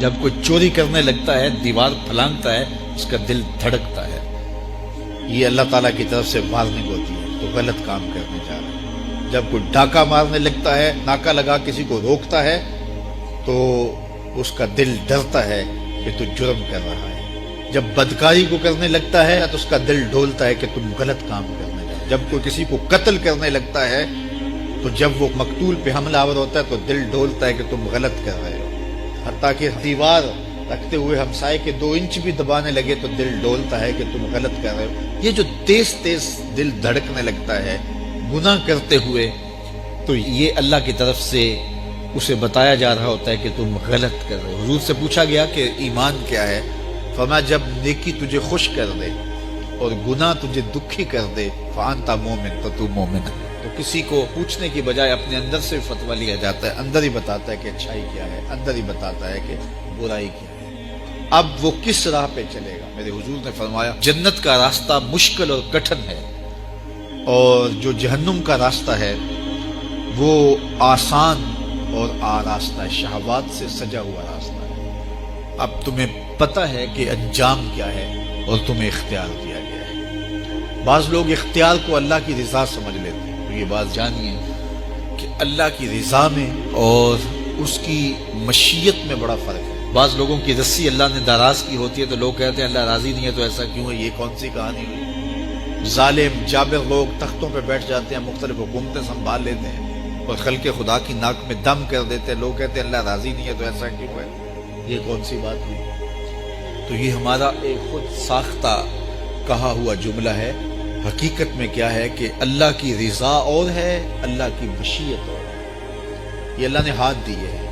جب کوئی چوری کرنے لگتا ہے، دیوار پھلانگتا ہے، اس کا دل دھڑکتا ہے۔ یہ اللہ تعالیٰ کی طرف سے وارننگ ہوتی ہے تو غلط کام کرنے جا رہا ہے۔ جب کوئی ڈاکہ مارنے لگتا ہے، ناکہ لگا کسی کو روکتا ہے، تو اس کا دل ڈرتا ہے کہ تو جرم کر رہا ہے۔ جب بدکاری کو کرنے لگتا ہے تو اس کا دل ڈولتا ہے کہ تم غلط کام کرنے جا۔ جب کوئی کسی کو قتل کرنے لگتا ہے تو جب وہ مقتول پہ حملہ آور ہوتا ہے تو دل ڈولتا ہے کہ تم غلط کر رہے ہو۔ حتیٰ کہ دیوار رکھتے ہوئے ہمسائے کے 2 انچ بھی دبانے لگے تو دل ڈولتا ہے کہ تم غلط کر رہے ہو۔ یہ جو تیز تیز دل دھڑکنے لگتا ہے گناہ کرتے ہوئے، تو یہ اللہ کی طرف سے اسے بتایا جا رہا ہوتا ہے کہ تم غلط کر رہے ہو۔ حضور سے پوچھا گیا کہ ایمان کیا ہے؟ فرمایا جب نیکی تجھے خوش کر دے اور گناہ تجھے دکھی کر دے، فانت مومن، تو تو مومن ہے۔ تو کسی کو پوچھنے کی بجائے اپنے اندر سے فتویٰ لیا جاتا ہے، اندر ہی بتاتا ہے کہ اچھائی کیا ہے، اندر ہی بتاتا ہے کہ برائی کیا ہے۔ اب وہ کس راہ پہ چلے گا؟ میرے حضور نے فرمایا جنت کا راستہ مشکل اور کٹھن ہے، اور جو جہنم کا راستہ ہے وہ آسان اور آراستہ ہے، شہوات سے سجا ہوا راستہ ہے۔ اب تمہیں پتہ ہے کہ انجام کیا ہے اور تمہیں اختیار دیا گیا ہے۔ بعض لوگ اختیار کو اللہ کی رضا سمجھ لیتے ہیں، تو یہ بات جانیے کہ اللہ کی رضا میں اور اس کی مشیت میں بڑا فرق ہے۔ بعض لوگوں کی رسی اللہ نے دراز کی ہوتی ہے تو لوگ کہتے ہیں اللہ راضی نہیں ہے تو ایسا کیوں ہے، یہ کون سی کہانی ہوئی؟ ظالم جابر لوگ تختوں پہ بیٹھ جاتے ہیں، مختلف حکومتیں سنبھال لیتے ہیں اور خلق خدا کی ناک میں دم کر دیتے ہیں، لوگ کہتے ہیں اللہ راضی نہیں ہے تو ایسا کیوں ہے، یہ کون سی بات ہوئی؟ تو یہ ہمارا ایک خود ساختہ کہا ہوا جملہ ہے۔ حقیقت میں کیا ہے کہ اللہ کی رضا اور ہے، اللہ کی مشیت اور ہے۔ یہ اللہ نے ہاتھ دیے ہیں،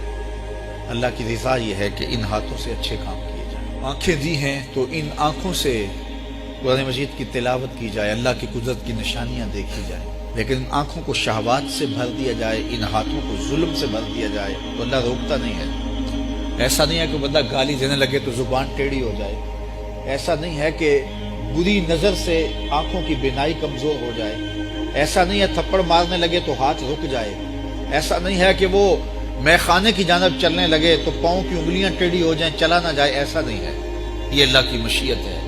اللہ کی رضا یہ ہے کہ ان ہاتھوں سے اچھے کام کیے جائیں۔ آنکھیں دی ہیں تو ان آنکھوں سے قرآن مجید کی تلاوت کی جائے، اللہ کی قدرت کی نشانیاں دیکھی جائیں، لیکن ان آنکھوں کو شہوات سے بھر دیا جائے، ان ہاتھوں کو ظلم سے بھر دیا جائے تو اللہ روکتا نہیں ہے۔ ایسا نہیں ہے کہ بندہ گالی دینے لگے تو زبان ٹیڑھی ہو جائے، ایسا نہیں ہے کہ بری نظر سے آنکھوں کی بینائی کمزور ہو جائے، ایسا نہیں ہے تھپڑ مارنے لگے تو ہاتھ رک جائے، ایسا نہیں ہے کہ وہ میں خانے کی جانب چلنے لگے تو پاؤں کی انگلیاں ٹیڑھی ہو جائیں، چلا نہ جائے، ایسا نہیں ہے۔ یہ اللہ کی مشیت ہے،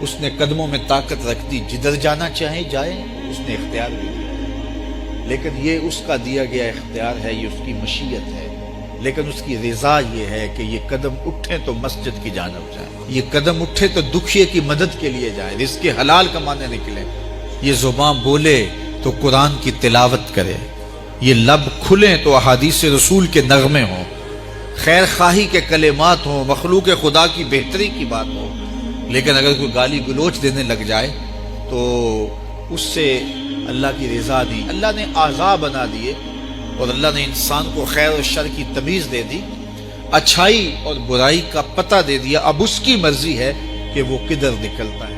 اس نے قدموں میں طاقت رکھ دی، جدھر جانا چاہے جائے، اس نے اختیار بھی دیا، لیکن یہ اس کا دیا گیا اختیار ہے، یہ اس کی مشیت ہے، لیکن اس کی رضا یہ ہے کہ یہ قدم اٹھے تو مسجد کی جانب جائیں، یہ قدم اٹھے تو دکھیے کی مدد کے لیے جائیں، رزق حلال کمانے نکلیں، یہ زبان بولے تو قرآن کی تلاوت کرے، یہ لب کھلیں تو احادیث رسول کے نغمے ہوں، خیر خواہی کے کلمات ہوں، مخلوق خدا کی بہتری کی بات ہو۔ لیکن اگر کوئی گالی گلوچ دینے لگ جائے تو اس سے اللہ کی رضا نہیں۔ اللہ نے اعضاء بنا دیے اور اللہ نے انسان کو خیر و شر کی تمیز دے دی، اچھائی اور برائی کا پتہ دے دیا، اب اس کی مرضی ہے کہ وہ کدھر نکلتا ہے۔